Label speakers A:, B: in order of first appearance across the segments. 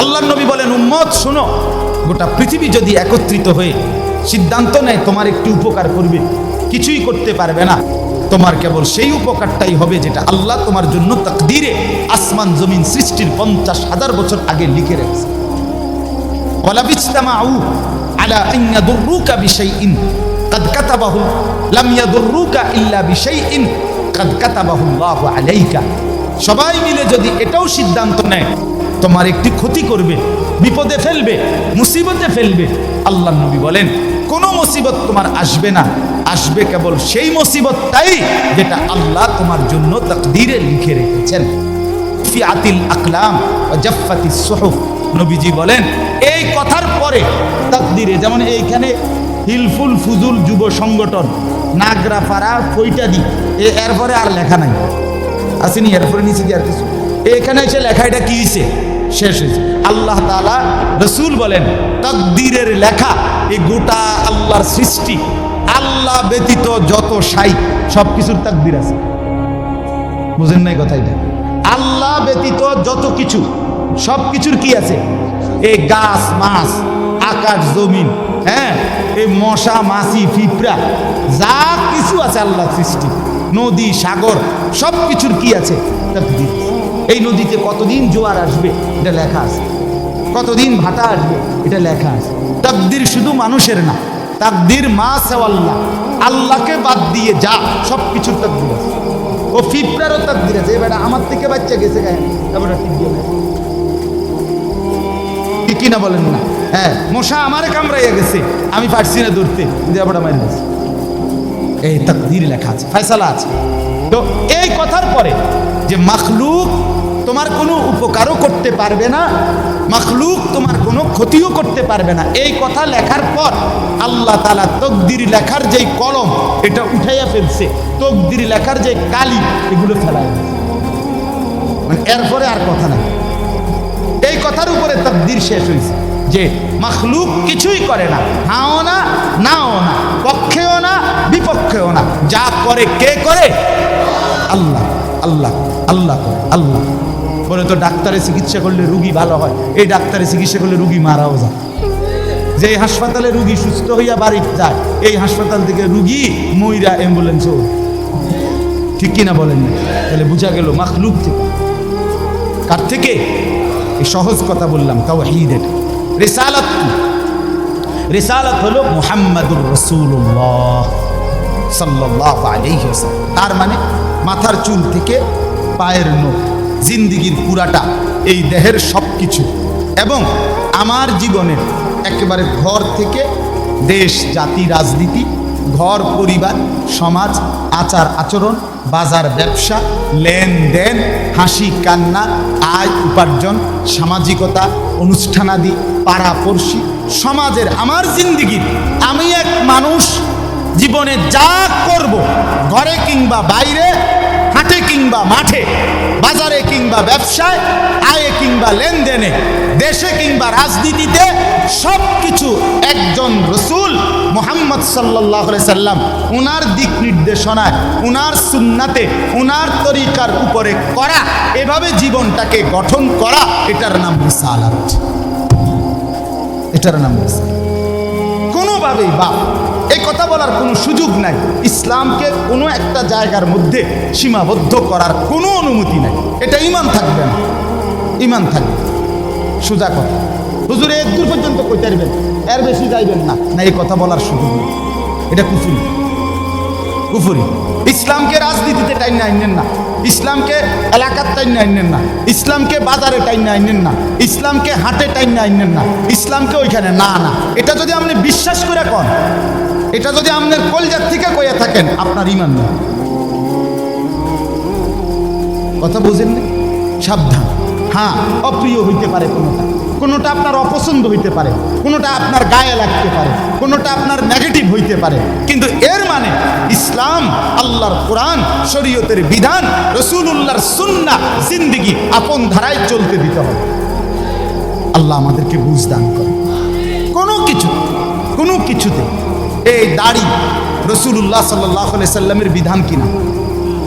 A: আল্লাহর নবী বলেন, উম্মত শোনো, গোটা পৃথিবী যদি একত্রিত হয়ে সিদ্ধান্ত নেয় তোমার একটি উপকার করবে, কিছুই করতে পারবে না। তোমার কেবল সেই উপকারটাই হবে যেটা আল্লাহ তোমার জন্য তাকদীরে আসমান জমিন সৃষ্টির 50,000 বছর আগে লিখে রেখেছে। ওয়ালা বিজতামাউ আলা আন ইয়াদুররুকা বিশাইইন কাদ কাতাবাহু লাম ইয়াদুররুকা ইল্লা বিশাইইন কাদ কাতাবাহু আল্লাহু আলাইকা। সবাই মিলে যদি এটাও সিদ্ধান্ত নেয় তোমার একটি ক্ষতি করবে, বিপদে ফেলবে, মুসিবতে ফেলবে, আল্লাহর নবী বলেন কোনো মুসিবত তোমার আসবে না, আসবে কেবল সেই মুসিবতটাই যেটা আল্লাহ তোমার জন্য তাকদীরে লিখে রেখেছেন। ফিআতিল আকলাম ওয়া জাফফাতিস সুহুফ। নবীজি বলেন এই কথার পরে তাকদীরে, যেমন এইখানে হিলফুল ফুজুল যুব সংগঠন নাগরাপাড়া ফইটাদি, এরপরে আর লেখা নাই, আসেনি, এরপরে নিচে দিয়ে আর কিছু, এখানে এসে লেখা, এটা কি হয়েছে, শেষ হয়েছে। আল্লাহ তাআলা, রসুল বলেন তাকদীরের লেখা এই গোটা আল্লাহর সৃষ্টি, আল্লাহ ব্যতীত যত সাই সব কিছুর তাকদীর আছে। বুঝেন নাই কথা? এটা আল্লাহ ব্যতীত যত কিছু সব কিছুর কি আছে? এই গাছ মাছ, আকাশ জমিন, হ্যাঁ, এই মশা মাছি পিঁপড়া যা কিছু আছে আল্লাহ সৃষ্টি, নদী সাগর সব কিছুর কি আছে? তাকদীর। এই নদীতে কতদিন জোয়ার আসবে এটা লেখা আছে, কতদিন ভাটা আসবে এটা লেখা আছে। তাকদীর শুধু মানুষের না, তাকদীর মা সেওয়াল্লাহ, আল্লাহকে বাদ দিয়ে যা সব কিছুর তাকদীর আছে। ও পিঁপড়ারও তাকদীর আছে, এবার আমার থেকে বাচ্চা গেছে গায়ে, এবার ঠিক দিয়ে কি না বলেন না? হ্যাঁ, মশা আমারে কামড়াইয়া গেছে, আমি পারছি না ধরতে, এবার মারি গেছে, এই তাকদীর লেখা আছে, ফয়সালা আছে। তো এই কথার পরে যে মাখলুক তোমার কোনো উপকারও করতে পারবে না, মাখলুক তোমার কোনো ক্ষতিও করতে পারবে না, এই কথা লেখার পর আল্লাহ তাআলা তাকদীর লেখার যেই কলম এটা উঠাইয়া ফেলছে, তাকদীর লেখার যে কালি এগুলো ফেলায়, মানে এরপরে আর কথা নাই। এই কথার উপরে তাকদীর শেষ হয়েছে যে মাখলুক কিছুই করে না, হাও না নাও না, পক্ষেও না বিপক্ষেও না, যা করে কে করে? আল্লাহ। আল্লাহ আল্লাহ করে, আল্লাহ। বলে তো ডাক্তারে চিকিৎসা করলে রুগী ভালো হয়, এই ডাক্তারে চিকিৎসা করলে রুগী মারাও যায়। যে হাসপাতালে রুগী সুস্থ হইয়া বাড়ি যায়, এই হাসপাতাল থেকে রুগী মইরা অ্যাম্বুলেন্সও, ঠিক কিনা বলেন না? তাহলে বুঝা গেল মাখলুক থেকে। কার থেকে? এই সহজ কথা বললাম, তাওহীদের। রিসালাত কি? রিসালাত হলো মুহাম্মাদুর রাসূলুল্লাহ সাল্লাল্লাহু আলাইহি ওয়াসাল্লাম। তার মানে মাথার চুল থেকে পায়ের নখ, জিন্দিগির পুরাটা, এই দেহের সব কিছু, এবং আমার জীবনের একেবারে ঘর থেকে দেশ জাতি রাজনীতি, ঘর পরিবার সমাজ, আচার আচরণ, বাজার ব্যবসা, লেনদেন, হাসি কান্না, আয় উপার্জন, সামাজিকতা, অনুষ্ঠানাদি, পাড়াপড়শি, সমাজের আমার জিন্দিগির, আমি এক মানুষ জীবনে যা করব, ঘরে কিংবা বাইরে, হাটে কিংবা মাঠে, বাজারে কিংবা ব্যবসায়, আয়ে কিংবা লেনদেনে, দেশে কিংবা রাজনীতিতে, সব কিছু একজন রসুল মুহাম্মদ সাল্লাল্লাহু আলাইহি সাল্লাম উনার দিক নির্দেশনায়, উনার সুন্নাতে, উনার তরিকার উপরে করা, এভাবে জীবনটাকে গঠন করা, এটার নাম রিসালাত। এটার নাম রিসালাত। কোনোভাবেই বাপ এই কথা বলার কোনো সুযোগ নাই, ইসলামকে কোনো একটা জায়গার মধ্যে সীমাবদ্ধ করার কোনো অনুমতি নাই। এটা ঈমান থাকবে না, ঈমান থাকবে। সোজা কথা, হুজুর এর দূর পর্যন্ত কইতে পারবেন, এর বেশি যাইবেন না, না, এই কথা বলার সুযোগ নেই। এটা কুফরি, কুফরি। ইসলামকে রাজনীতিতে টাইনে আইনেন না, ইসলামকে এলাকার টাইনে আইনেন না, ইসলামকে বাজারে টাইনে আইনেন না, ইসলামকে হাটে টাইনে আইনেন না, ইসলামকে ওইখানে না না। এটা যদি আপনি বিশ্বাস করে কন, এটা যদি আপনার কলজার থেকে কইয়া থাকেন, আপনার ঈমান নেই। কথা বুঝেন না? সাবধান। হ্যাঁ, অপ্রিয় হইতে পারে কোনোটা, কোনোটা আপনার অপছন্দ হইতে পারে, কোনোটা আপনার গায়ে লাগতে পারে, কোনোটা আপনার নেগেটিভ হইতে পারে, কিন্তু এর মানে ইসলাম, আল্লাহর কোরআন, শরীয়তের বিধান, রাসূলুল্লাহর সুন্নাহ, জিন্দেগি আপন ধারায় চলতে দিতে হবে। আল্লাহ আমাদেরকে বুঝ দান করে। কোনো কিছুতে এই দাড়ি রাসূলুল্লাহ সাল্লাল্লাহু আলাইহি সাল্লামের বিধান কিনা?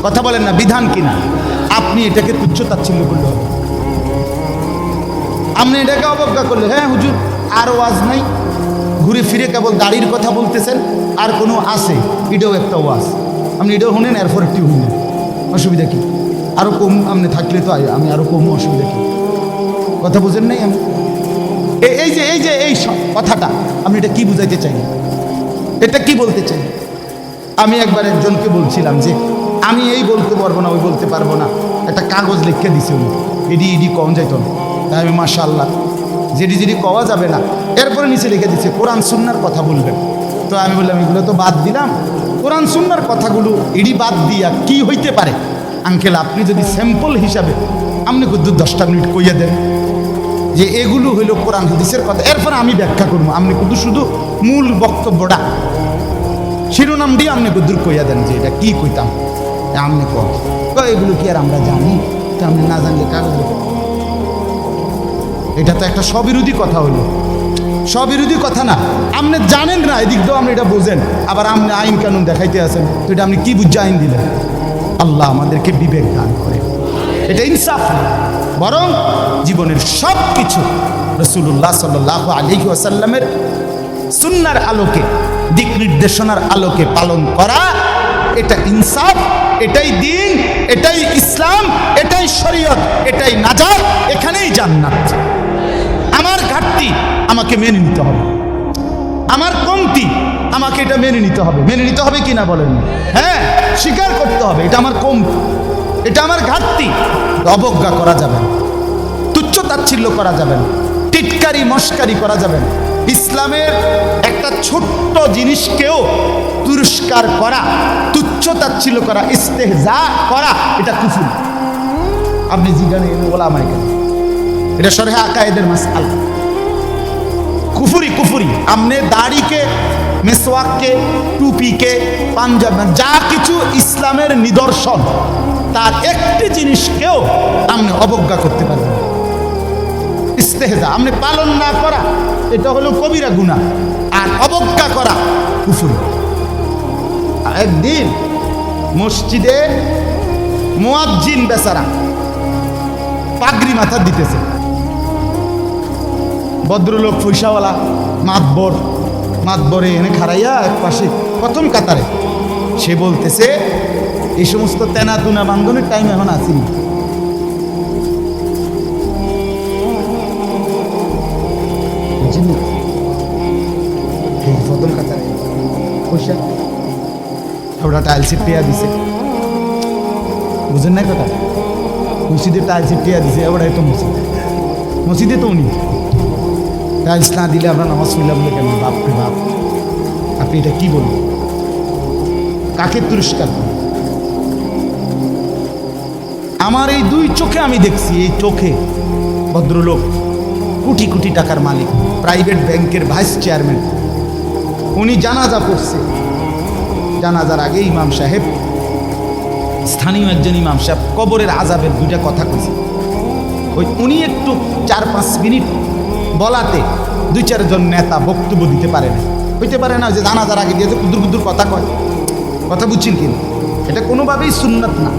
A: কথা বলেন না, বিধান কিনা? আপনি এটাকে তুচ্ছ তাচ্ছিল্য করলে হবে। আপনি এটাকে অবজ্ঞা করলে, হ্যাঁ হুজুর আর ওয়াজ নাই, ঘুরে ফিরে কেবল দাড়ির কথা বলতেছেন, আর কোনো আছে এটাও একটা ওয়াজ, আপনি এটাও শুনেন এরপর একটি শুনেন, অসুবিধা কি? আরও কম আপনি থাকলে তো আমি আরও কম, অসুবিধা কি? কথা বুঝেন নাই? আমি এই কথাটা আপনি এটা কি বুঝাইতে চাই, এটা কি বলতে চাই? আমি একবার একজনকে বলছিলাম যে আমি এই বলতে পারবো না, ওই বলতে পারবো না, একটা কাগজ লিখে দিছে উনি, এডি কম যাইত না। তাই আমি মাশাআল্লাহ যেটি কওয়া যাবে না, এরপরে নিচে লিখে দিচ্ছে কোরআন সুন্নাহর কথা বলবেন। তো আমি বললাম এগুলো তো বাদ দিলাম, কোরআন সুন্নাহর কথাগুলো এডি বাদ দিয়া কি হইতে পারে? আঙ্কেল আপনি যদি স্যাম্পল হিসাবে আপনি কিন্তু 10টা মিনিট কইয়া দেন যে এগুলো হইল কোরআন হাদিসের কথা, এরপর আমি ব্যাখ্যা করবো, আপনি কিন্তু শুধু মূল বক্তব্যটা শিরোনাম দিয়ে আপনি গুদ্দুর কইয়া দেন যে এটা কি কইতাম, আপনি এগুলো কি আর আমরা জানি? তো আপনি না জানলে কাগজ লিখে, এটা তো একটা স্ববিরোধী কথা হইল, স্ববিরোধী কথা না। আপনি জানেন না, এদিক দিয়েও আপনি এটা বোঝেন, আবার আপনি আইন কানুন দেখাইতে আছেন, তো এটা আপনি কি বুঝে আইন দিলেন? আল্লাহ আমাদেরকে বিবেক দান করে, এটা ইনসাফ না, বরং জীবনের সব কিছু রাসূলুল্লাহ সাল্লাল্লাহু আলাইহি ওয়াসাল্লামের সুন্নাহর আলোকে, দিক নির্দেশনার আলোকে পালন করা, এটা ইনসাফ, এটাই দ্বীন, এটাই ইসলাম, এটাই শরীয়ত, এটাই নাজাত, এখানেই জান্নাত। আমার ঘাটতি আমাকে মেনে নিতে হবে, আমার কমতি আমাকে এটা মেনে নিতে হবে। মেনে নিতে হবে কিনা বলেন? হ্যাঁ, স্বীকার করতে হবে এটা আমার কমতি, এটা আমার ঘাটতি। অবজ্ঞা করা যাবে না, তুচ্ছ তাচ্ছিল্য করা যাবে না, টিটকারি মস্কারি করা যাবে না। ইসলামের একটা ছোট্ট জিনিসকেও তুরস্কার করা, তুচ্ছ তাচ্ছিল্য করা, ইস্তেহজা করা, এটা কুফর। আপনি জিজ্ঞাসা ওলামায়ে কেরাম, এটা শরহে আকায়েদের মাসআলা, কুফরি। আপনি দাড়িকে, মেসওয়াককে, টুপিকে, পাঞ্জাব, যা কিছু ইসলামের নিদর্শন, তার একটি জিনিসকেও আপনি অবজ্ঞা করতে পারবেন। ইস্তেহজা আপনি পালন না করা, এটা হলো কবিরা গুনাহ, আর অবজ্ঞা করা কুফর। একদিন মসজিদে মুয়াজ্জিন বেচারা পাগড়ি মাথা দিতেছে, ভদ্রলোক পয়সাওয়ালা মাতবরে এনে খাড়াইয়া এক পাশে প্রথম কাতারে, সে বলতেছে এই সমস্ত তেনা তুনা বান্ধনের টাইম এখন আসেনি। প্রথম কাতারে পয়সা ওটা টাইলসের টিয়া দিছে, বুঝেন না কথা? মসজিদে টাইলসের টিয়া দিছে, ওটা তো মসজিদে তো উনি টাইলস না দিলে আমরা নামাজ পড়লাম বলে কেন? বাপরে বাপ, আপনি এটা কি বলবেন? কাকে তুরস্কার করেন? আমার এই দুই চোখে আমি দেখছি, এই চোখে ভদ্রলোক কোটি কোটি টাকার মালিক, প্রাইভেট ব্যাংকের ভাইস চেয়ারম্যান, উনি জানাজা পড়ছে। জানাজার আগে ইমাম সাহেব, স্থানীয় একজন ইমাম সাহেব কবরের আযাবের দুইটা কথা কইছে। উনি একটু 4-5 মিনিট বলাতে 2-4 নেতা বক্তব্য দিতে পারে না, হইতে পারে না যে জানাজার আগে দিয়ে যে কুদুর কথা কয়, কথা বুঝছেন কিনা? এটা কোনোভাবেই সুন্নত না,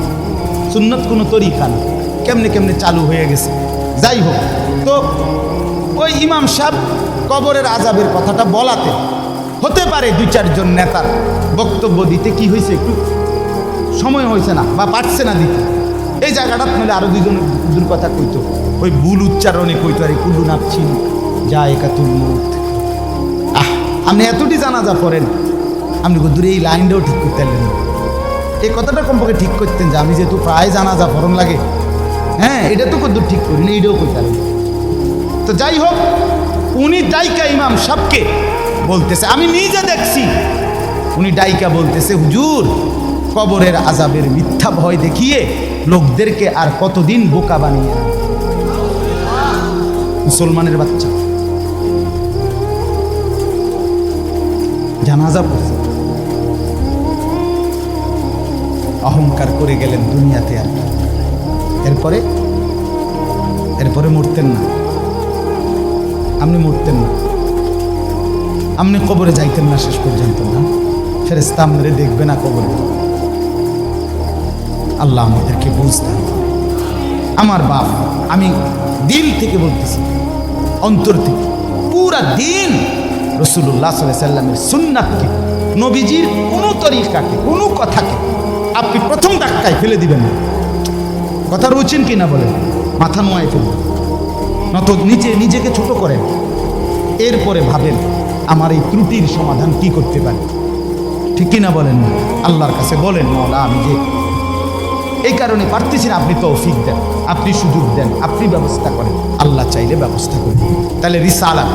A: সুন্নত কোনো তরিকা না, কেমনে চালু হয়ে গেছে। যাই হোক, তো ওই ইমাম সাহেব কবরের আযাবের কথাটা বলাতে হতে পারে 2-4 নেতার বক্তব্য দিতে কি হয়েছে, একটু সময় হয়েছে না বা পারছে না দিতে। এই জায়গাটা নইলে আরো 2 কথা কইতো, ওই ভুল উচ্চারণে কইতো, আরে কুল্লু নাপছি যা একাতুল মউত। আপনি এতটি জানাজা পড়েন, আপনি দূরে এই লাইনটাও ঠিক করতে পারলেন না। এই কথাটা কমপক্ষে ঠিক করতেন যে আমি যেহেতু প্রায় জানাজা পড়ন লাগে, হ্যাঁ এটা তো কদ্দূর ঠিক করি না, এইটাও করতে পারেন। তো যাই হোক, উনি ডাইকা ইমাম সাহেবকে বলতেছে, আমি নিজে দেখছি, উনি ডাইকা বলতেছে, হুজুর কবরের আযাবের মিথ্যা ভয় দেখিয়ে লোকদেরকে আর কতদিন বোকা বানিয়ে। মুসলমানের বাচ্চা জানাজা পড়ছে, অহংকার করে গেলেন দুনিয়াতে, আর এরপরে মরতেন না, আপনি মরতেন না, আপনি কবরে যাইতেন না শেষ পর্যন্ত, না ফেরেশতা আপনারে দেখবে না কবরে। আল্লাহ আমাদেরকে বুঝতেন। আমার বাপ, আমি দিল থেকে বলতেছি, অন্তর থেকে পুরা দিন রাসূলুল্লাহ সাল্লাল্লাহু আলাইহি সাল্লামের সুন্নাতকে, নবীজির কোনো তরিকাকে, কোনো কথাকে আপনি প্রথম ধাক্কায় ফেলে দিবেন না। কথা রুচেন কিনা বলেন? মাথা নোয়ায় ফেলবেন, নত নিচে নিজেকে ছোট করেন, এরপরে ভাবেন আমার এই ত্রুটির সমাধান কি করতে পারি। ঠিক কিনা বলেন? আল্লাহর কাছে বলেন, মাওলা আমি যে এই কারণে পারতেছি না, আপনি তৌফিক দেন, আপনি সুযোগ দেন, আপনি ব্যবস্থা করেন। আল্লাহ চাইলে ব্যবস্থা করবেন। তাহলে রিসালাত।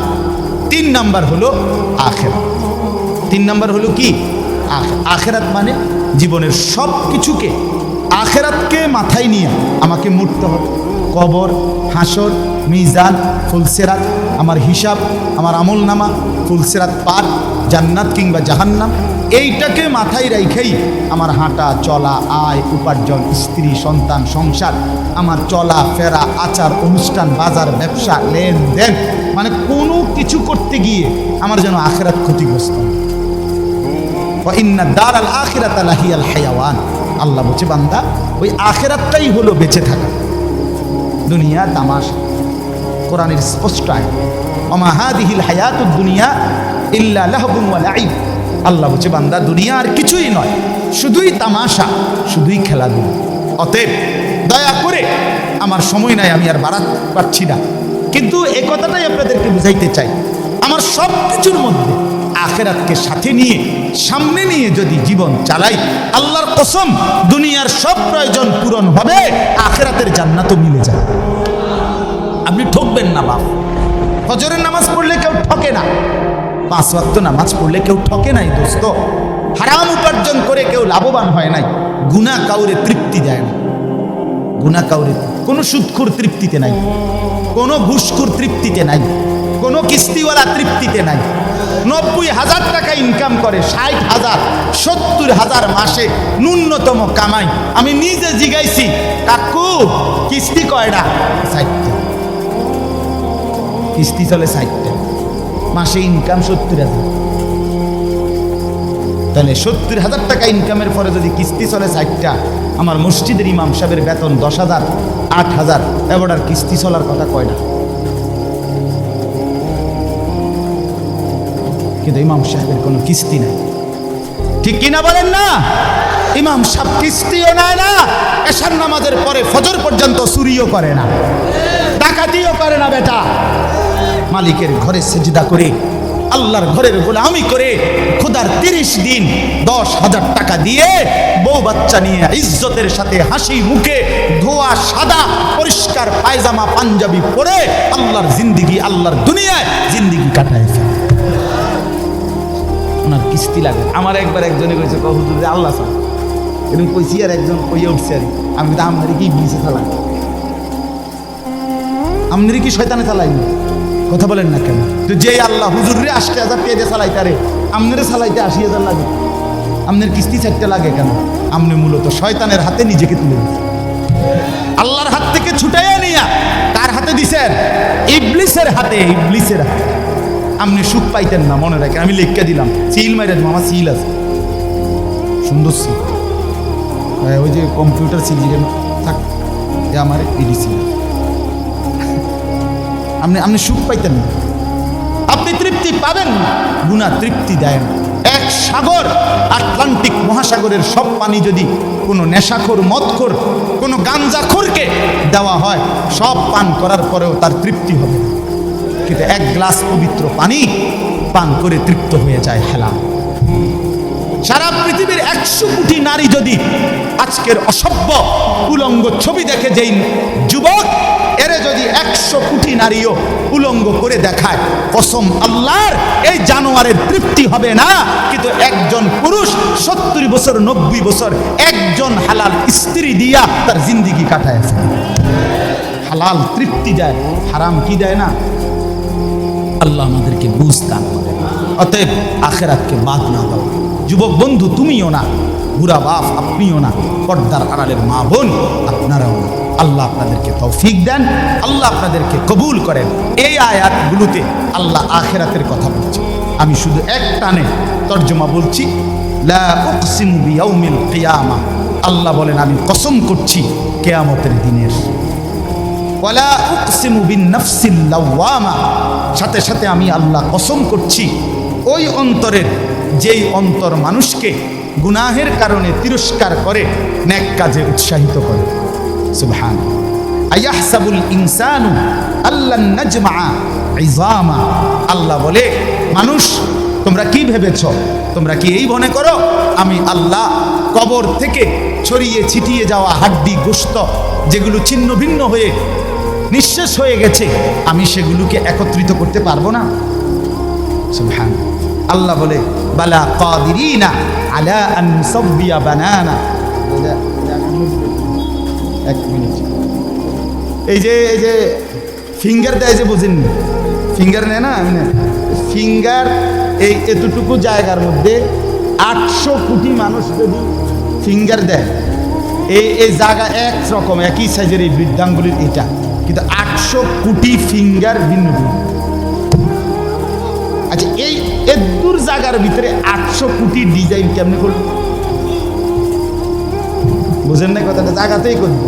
A: 3 নাম্বার হলো আখিরাত। 3 নাম্বার হলো কি? আখিরাত মানে জীবনের সব কিছুকে, আখিরাতকে মাথায় নিয়ে আমাকে মরতে হবে। কবর, হাসর, মিজান, ফুলসিরাত, আমার হিসাব, আমার আমলনামা, ফুলসিরাত পার, জান্নাত কিংবা জাহান্নাম, এইটাকে মাথায় রেখেই আমার হাঁটা চলা, আয় উপার্জন, স্ত্রী সন্তান, সংসার, আমার চলা ফেরা, আচার অনুষ্ঠান, বাজার ব্যবসা, লেনদেন, মানে কোনো কিছু করতে গিয়ে আমার যেন আখিরাত ক্ষতিগ্রস্ত। ওয়া ইন্না দারাল আখিরাতা লাহিয়াল হায়াওয়ান। আল্লাহ বলছে বান্দা ওই আখিরাতটাই হলো বেঁচে থাকা। দুনিয়া তামাশা, কোরআনের স্পষ্ট আয়াত, ওমা হাদিহিল হায়াতুদ দুনিয়া ইল্লা লাহবুন ওয়া লাইব। আল্লাহ বলছে বান্দা দুনিয়া আর কিছুই নয়, শুধুই তামাশা, শুধুই খেলাধুলা। অতএব দয়া করে, আমার সময় নাই, আমি আর বাড়াতে পারছি না, কিন্তু এই কথাটাই আপনাদেরকে বুঝাইতে চাই, আমার সব কিছুর মধ্যে আখিরাতকে সাথে নিয়ে, সামনে নিয়ে যদি জীবন চালাই, আল্লাহর কসম দুনিয়ার সব প্রয়োজন পূরণ হবে, আখিরাতের জান্নাতও মিলে যাবে। আপনি ঠকবেন না বাপ। ফজরের নামাজ পড়লে কেউ ঠকে না, 5 ওয়াক্ত নামাজ পড়লে কেউ ঠকে নাই দোস্ত। হারাম উপার্জন করে কেউ লাভবান হয় নাই। গুনাহ কাউরে তৃপ্তি দেয় না, গুনাহ কাউরে, কোনো সুদখোর তৃপ্তিতে নাই, কোনো ঘুষখোর তৃপ্তিতে নাই, কোনো কিস্তিওয়ালা তৃপ্তিতে নাই। 90,000 টাকা ইনকাম করে, 60,000, 70,000 মাসে ন্যূনতম কামাই। আমি নিজে জিগাইছি, কাকু কিস্তি কয়টা? 60টা। কিস্তি চলে 60টা, মাসে ইনকাম 70,000। তাহলে 70,000 টাকা ইনকামের পরে যদি কিস্তি চলে 60টা, আমার মসজিদের ইমাম সাহেবের বেতন 10,000, 8,000, এবার আর কিস্তি চলার কথা কয় না। কিন্তু ইমাম সাহেবের কোনো কিস্তি নাই। ঠিক কিনা বলেন না? ইমাম সাহেব কিস্তিও নেয় না, এশার নামাজের পরে ফজর পর্যন্ত চুরিও করে না, ডাকাতিও করে না। বেটা মালিকের ঘরে সেজদা করে, আল্লাহর ঘরের গোলামি করে, খোদার 30 দিন 10,000 টাকা দিয়ে বউ বাচ্চা নিয়ে ইজ্জতের সাথে হাসি মুখে ধোয়া সাদা পরিষ্কার পায়জামা পাঞ্জাবি পরে আল্লাহর জিন্দিগি, আল্লাহর দুনিয়ায় জিন্দিগি কাটায় ফেলে। ওনার কিস্তি লাগে। আমার একবার একজনে কইছে, হুজুর আল্লাহ সাহেব এরকম কইছি, আর একজন কইয়া উঠছে, আর আমি তো আপনার কি ইবলিসে চালাই, আপনার কি শয়তানে চালাইনি? কথা বলেন না কেন? তো যে আল্লাহ হুজুর রে 80,000 টাকা দিয়ে চালাইতে, আরে আপনারে চালাইতে 80,000 লাগে, আপনার কিস্তি 4টা লাগে কেন? আপনি মূলত শয়তানের হাতে নিজেকে তুলে দিচ্ছেন। আল্লাহর হাত থেকে ছুটাইয়া নিয়া কার হাতে দিছেন? ইবলিসের হাতে। ইবলিসের হাতে আপনি সুখ পাইতেন না, মনে রাখেন। আমি লিখে দিলাম, সিল মাইরা মামা, সিল আছে, সুন্দর সিল, ওই যে কম্পিউটার সিল যেখানে থাক, আমার ইডি সিল। আপনি সুখ পাইতেন না, আপনি তৃপ্তি পাবেন না। গুনাহ তৃপ্তি দেয় না। এক সাগর, আটলান্টিক মহাসাগরের সব পানি যদি কোনো নেশাখোর, মদখোর, কোনো গাঞ্জাখোরকে দেওয়া হয়, সব পান করার পরেও তার তৃপ্তি হবে না। কিন্তু 1 গ্লাস পবিত্র পানি পান করে তৃপ্ত হয়ে যায় হেলা। সারা পৃথিবীর 100 কোটি নারী যদি আজকের অসভ্য উলঙ্গ ছবি দেখে, যেই যুবক এরে যদি 100 কোটি নারীও উলঙ্গ করে দেখায়, কসম আল্লাহর, এই জানোয়ারের তৃপ্তি হবে না। কিন্তু একজন পুরুষ 70 বছর 90 বছর একজন হালাল স্ত্রী দিয়া তার জিন্দিগি কাটায় ফেলে। হালাল তৃপ্তি দেয়, হারাম কি দেয় না? আল্লাহ আমাদেরকে বুঝ দান করে। অতএব আখিরাতকে বাদ না দাও। যুবক বন্ধু তুমিও না, বুড়া বাপ আপনিও না, পর্দার আড়ালের মা বোন আপনারাও না। আল্লাহ আপনাদেরকে তৌফিক দেন, আল্লাহ আপনাদেরকে কবুল করেন। এই আয়াতগুলোতে আল্লাহ আখিরাতের কথা বলছে। আমি শুধু এক টানে তর্জমা বলছি, লা উকসিমু বিয়াউমিল কিয়ামা। আল্লাহ বলেন আমি কসম করছি কিয়ামতের দিনের। ওয়ালা উকসিমু বিন-নাফসিল লাওয়ামা, সাথে সাথে আমি আল্লাহ কসম করছি ওই অন্তরের, যেই অন্তর মানুষকে গুনাহের কারণে তিরস্কার করে নেক কাজে উৎসাহিত করে। সুবহান। আয়াহসাবুল ইনসানু আল্লান নাজমা ইযামা, আল্লাহ বলে মানুষ তোমরা কি ভেবেছ, তোমরা কি এই মনে করো আমি আল্লাহ কবর থেকে ছড়িয়ে ছিটিয়ে যাওয়া হাড্ডি গোশত যেগুলো ছিন্ন ভিন্ন হয়ে নিঃশেষ হয়ে গেছে, আমি সেগুলোকে একত্রিত করতে পারবো না? সুবহান। আল্লাহ বলে বালা কাদিরিনা আলা আন নুসাব্বিয়া বানানা। এক মিনিট, এই যে ফিঙ্গার দেয় যে বুঝেননি, ফিঙ্গার নেয় না, আমি ফিঙ্গার এই এতটুকু জায়গার মধ্যে 800 কোটি মানুষ যদি ফিঙ্গার দেয়, এই জায়গা একরকম একই সাইজের এই বৃদ্ধাঙ্গুলির এটা, কিন্তু 800 কোটি ফিঙ্গার ভিন্ন ভিন্ন। আচ্ছা এই এদুর জায়গার ভিতরে 800 কোটি ডিজাইন কেমনে করবে? বুঝেন না কথাটা? জায়গাতেই করবে।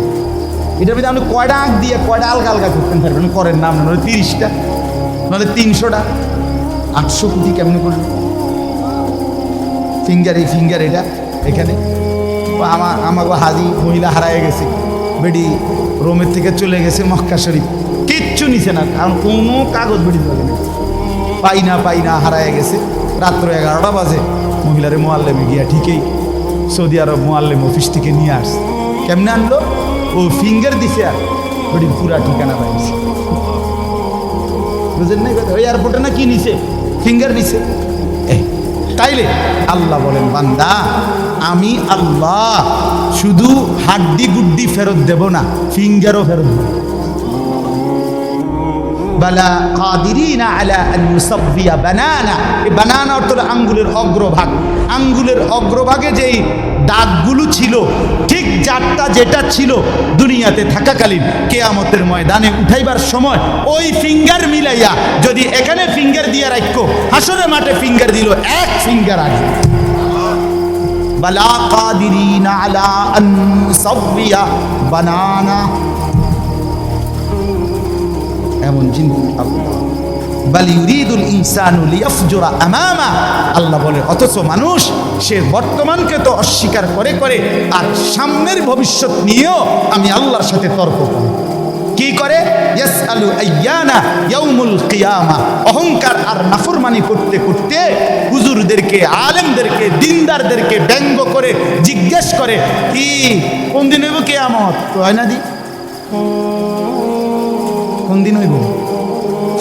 A: এটার ভিতরে আপনি কয়টা আঁক দিয়ে কয়টা আলগা আলগা করতেন পারবেন, করেন না আপনার 30টা নাহলে 300টা, 800 কোটি কেমনে করবে ফিঙ্গার? এই ফিঙ্গার এটা এখানে আমাকে হাজি মহিলা হারায় গেছে, বেডি রোমের থেকে চলে গেছে মক্কা শরীফ, কিচ্ছু নিছে না, কারণ কোনো কাগজ বেডি পাই না হারায় গেছে। রাত্র 11টা বাজে মহিলারে মোয়াল্লেমে গিয়া ঠিকই সৌদি আরব মোয়াল্লেম অফিস থেকে নিয়ে আসছে। কেমনে আনলো? ও ফিঙ্গার দিছে আর বেডি পুরা ঠিকানা পাইছে। বুঝেন না কথা? ওই এয়ারপোর্টে না কি নিছে, ফিঙ্গার নিছে। তাইলে আল্লাহ বলেন বান্দা আমি আল্লাহ শুধু হাড্ডি গুড্ডি ফেরত দেব না, ফিঙ্গারও ফেরত দেব। বালা কাদিরিনা আলা আন নুসাব্বিয়া বানানা, এই বানানা অর্থ হলো আঙ্গুলের অগ্রভাগ। আঙ্গুলের অগ্রভাগে যেই দাগগুলো ছিল, ঠিক যারটা যেটা ছিল দুনিয়াতে থাকাকালীন, কিয়ামতের ময়দানে উঠাইবার সময় ওই ফিঙ্গার মিলাইয়া যদি এখানে ফিঙ্গার দিয়ে রাখো, হাসরের মাঠে ফিঙ্গার দিল এক ফিঙ্গার আগে। বালা কাদিরিনা আলা আন নুসাব্বিয়া বানানা, এমন চিন্তা। বাল ইউরিদুল ইনসানু লিয়াফজুরা আমামা, আল্লাহ বলে অথচ মানুষ সে বর্তমানকে তো অস্বীকার করে করে আর সামনের ভবিষ্যৎ নিয়েও আমি আল্লাহর সাথে তর্ক করি। কি করে? ইয়াসআলু আইয়ানা ইয়াউমুল কিয়ামা, অহংকার আর নাফরমানি করতে করতে হুজুরদেরকে, আলেমদেরকে, দিনদারদেরকে ব্যঙ্গ করে জিজ্ঞেস করে কি কোন দিন হইব কিয়ামত? তো হয় না দি কোন দিন হইব?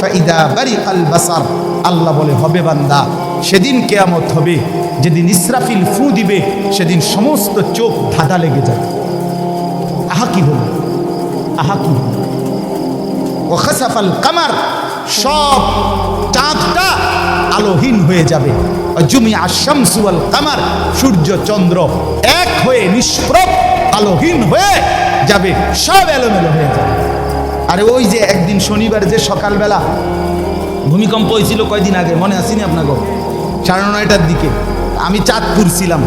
A: ফাইদা বারিকাল বাসার, আল্লাহ বলে হবে বান্দা সেদিন কিয়ামত হবে, যেদিন ইসরাফিল ফু দিবে সেদিন সমস্ত চোখ ধাঁধা লেগে যাবে। আহা কি হলো, আহা কি হলো। ও খাসাফাল কামার, সব চাঁদটা আলোহীন হয়ে যাবে। জুমিআ শামসু ওয়াল কামার, সূর্য চন্দ্র এক হয়ে নিষ্প্রভ আলোহীন হয়ে যাবে, সব এলোমেলো হয়ে যাবে। আরে ওই যে একদিন শনিবার যে সকালবেলা ভূমিকম্প হয়েছিল কয়দিন আগে, মনে আসেনি আপনাকে? 9:30টার দিকে আমি চাঁদপুর ছিলাম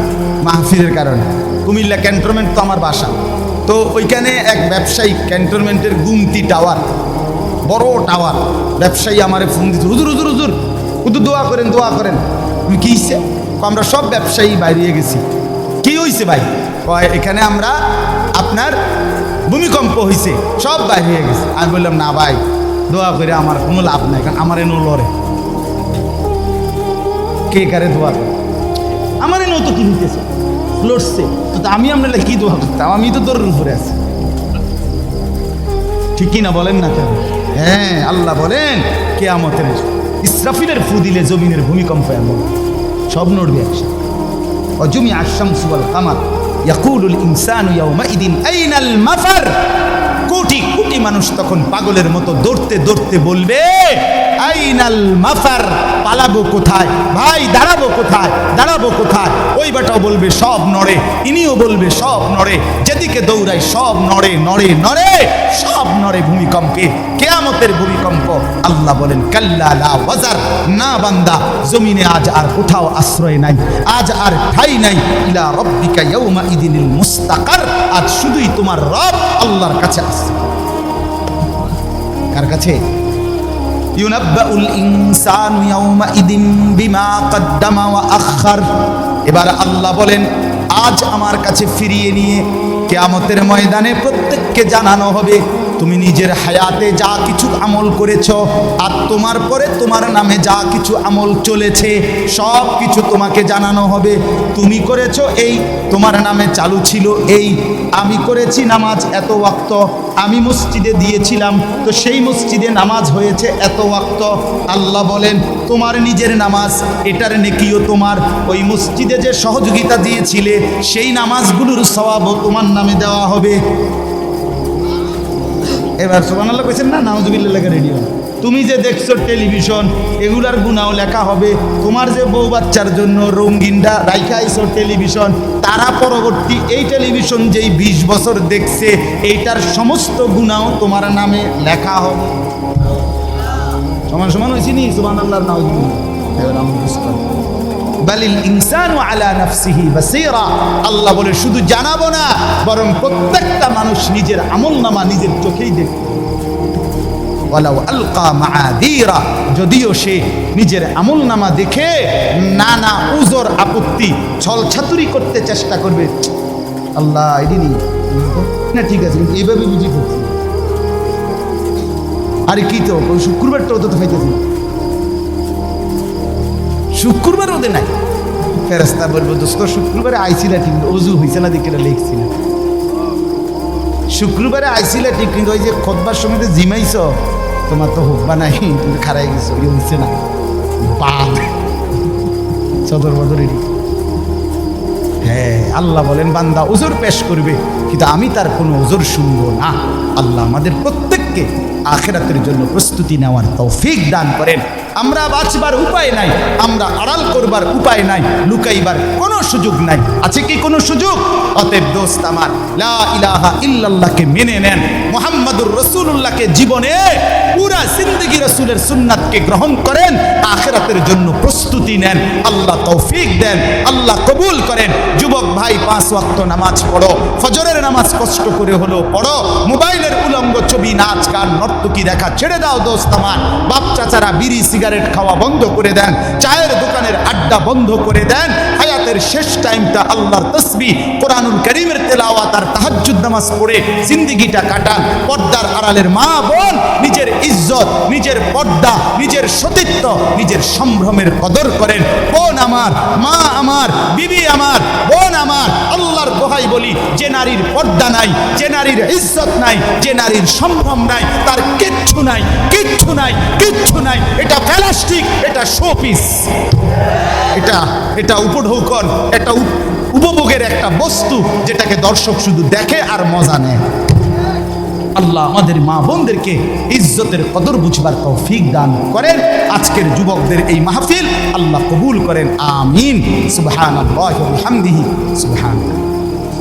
A: মাহফিলের কারণে। কুমিল্লা ক্যান্টনমেন্ট তো আমার বাসা, তো ওইখানে এক ব্যবসায়ী ক্যান্টনমেন্টের গুমতি টাওয়ার, বড় টাওয়ার, ব্যবসায়ী আমারে ফোন দিচ্ছে, হুজুর হুজুর হুজুর হুজুর দোয়া করেন দোয়া করেন। কি হয়েছে? আমরা সব ব্যবসায়ী বাইরে গেছি। কি হয়েছে ভাই? এখানে আমরা আপনার ভূমিকম্প হয়েছে, সব বাইরে হয়ে গেছে। আমি বললাম না ভাই, দোয়া করে আমার কোনো লাভ নাই, কারণ আমার এনো লড়ে কে কারে দোয়া করে, আমার এনো তো কি হইতেছে লড়ছে, তো আমি আপনার কি দোয়া করতাম? আমি তো দৌড়ের উপরে আছি, ঠিকই না বলেন না কেন? হ্যাঁ, আল্লাহ বলেন কিয়ামতের ইসরাফিলের ফু দিলে জমিনের ভূমিকম্প এমন সব নড়বে একসাথে। অজুমিআ শামসু ওয়াল কামার ইয়াকুলুল ইনসানু ইয়াউমাইদিন আইনাল মাফার, কোটি কোটি মানুষ তখন পাগলের মতো দৌড়তে দৌড়তে বলবে আইনাল মাফার, পালাবো কোথায় ভাই, দাঁড়াবো কোথায়, দাঁড়াবো কোথায়? ওই বেটাও বলবে সব নড়ে, ইনিও বলবে সব নড়ে, যেদিকে দৌড়াই সব নড়ে নড়ে নড়ে, সব নড়ে ভূমিকম্পে, কিয়ামতের ভূমিকম্প। আল্লাহ বলেন কাল্লা লা ওয়াজার, না বান্দা জমিনে আজ আর কোথাও আশ্রয় নাই, আজ আর ঠাই নাই। ইলা রাব্বিকা ইয়াউমা ইদিনিল মুস্তাকার, আজ শুধুই তোমার রব আল্লাহর কাছে আসছে। কার কাছে? ইউনাব্বাউল ইনসানু ইয়াউমাইদিন বিমা কদ্দামা ওয়া আখার। এবার আল্লাহ বলেন, আজ আমার কাছে ফিরিয়ে নিয়ে কিয়ামতের ময়দানে প্রত্যেককে জানানো হবে তুমি নিজের হায়াতে যা কিছু আমল করেছো আর তোমার পরে তোমার নামে যা কিছু আমল চলেছে সব কিছু তোমাকে জানানো হবে। তুমি করেছো এই, তোমার নামে চালু ছিল এই। আমি করেছি নামাজ এত ওয়াক্ত, আমি মসজিদে দিয়েছিলাম তো সেই মসজিদে নামাজ হয়েছে এত ওয়াক্ত। আল্লাহ বলেন তোমার নিজের নামাজ এটার নেকিও তোমার, ওই মসজিদে যে সহযোগিতা দিয়েছিলে সেই নামাজগুলোর সওয়াবও তোমার নামে দেওয়া হবে। এবার সুবহানাল্লাহ কইছেন না? নাউজুবিল্লাহ লেখা রেডিও। তুমি যে দেখছো টেলিভিশন এগুলার গুনাও লেখা হবে। তোমার যে বউ বাচ্চার জন্য রঙিনটা রাইখা আইছো টেলিভিশন, তারা পরবর্তী এই টেলিভিশন যেই 20 বছর দেখছে এইটার সমস্ত গুনাও তোমার নামে লেখা হবে। সমান সমান হয়েছি নি? সুবহানাল্লাহ নাউজুবিল্লাহ। এবার আমরা বুঝলাম বালিল ইনসানু আলা নাফসিহি বাসীরা। আল্লাহ বলে শুধু জানাবো না, বরং প্রত্যেকটা মানুষ নিজের আমলনামা নিজের চোখেই দেখবে। ওয়ালাউ আলকা মাআযীরা, যদিও সে নিজের আমলনামা দেখে নানা উযর আপত্তি ছলছাতুরি করতে চেষ্টা করবে। আল্লাহ এদিনই না, ঠিক আছে কিন্তু এইভাবে বুঝি করছি। আরে কি তো শুক্রবারটাও তো খাইতেছি, শুক্রবার ওদের নাই। ফেরেশতা বলবো দোস্ত শুক্রবারে আইছিলা ঠিক, অজু হয়েছে না দেখে লিখছি না। শুক্রবারে আইছিলা ঠিক, কিন্তু ওই যে খুতবার সময় জিমাইছ, তোমার তো হুব্বা নাই, তুমি খারাই গেছো, ইয়ে হয়েছে না। বাদ সদর বদরেরই। হ্যাঁ, আল্লাহ বলেন বান্দা ওজর পেশ করবে, কিন্তু আমি তার কোনো ওজর শুনবো না। আল্লাহ আমাদের প্রত্যেককে আখিরাতের জন্য প্রস্তুতি নেওয়ার তৌফিক দান করেন। আমরা বাঁচবার উপায় নাই, আমরা আড়াল করবার উপায় নাই, লুকাইবার কোনো সুযোগ নাই। আছে কি কোনো সুযোগ? অতএব দোস্ত আমার, লা ইলাহা ইল্লাল্লাহকে মেনে নেন, মুহাম্মাদুর রাসূলুল্লাহকে জীবনে পুরা জিন্দেগি রাসূলের সুন্নাতকে গ্রহণ করেন, আখিরাতের জন্য প্রস্তুতি নেন। আল্লাহ তৌফিক দেন, আল্লাহ কবুল করেন। যুবক ভাই 5 ওয়াক্ত নামাজ পড়ো, ফজরের নামাজ কষ্ট করে হলো পড়ো। মোবাইলের উলঙ্গ ছবি, নাচ গান, নর্তকী দেখা ছেড়ে দাও দোস্ত আমার। বাপ চাচারা বিড়ি সিগারেট খাওয়া বন্ধ করে দেন, চায়ের দোকানের আড্ডা বন্ধ করে দেন। হায়াতের শেষ টাইমটা আল্লাহর তাসবিহ, কোরআনুল কারীমের তেলাওয়াত আর তাহাজ্জুদ নামাজ পড়ে জিন্দেগিটা কাটান। পর্দার আড়ালের মা বোন নিজের ইজ্জত, নিজের পর্দা, নিজের সতীত্ব, নিজের সম্ভ্রমের কদর করেন। বোন আমার, মা আমার, বিবি আমার, বোন আমার, আল্লাহর দোহাই বলি, যে নারীর পর্দা নাই, যে নারীর ইজ্জত নাই, যে নারীর সম্ভ্রম নাই, তার কিচ্ছু নাই, কিচ্ছু নাই, কিচ্ছু নাই। এটা প্লাস্টিক, এটা শোপিস, এটা উপঢৌকন, এটা উপভোগের একটা বস্তু যেটাকে দর্শক শুধু দেখে আর মজা নেয়। আল্লাহ আমাদের মা বোনদেরকে ইজ্জতের কদর বুঝবার তৌফিক দান করেন। আজকের যুবকদের এই মাহফিল আল্লাহ কবুল করেন, আমিন। সুবহানাল্লাহি ওয়া বিহামদিহি, সুবহানাল্লাহ।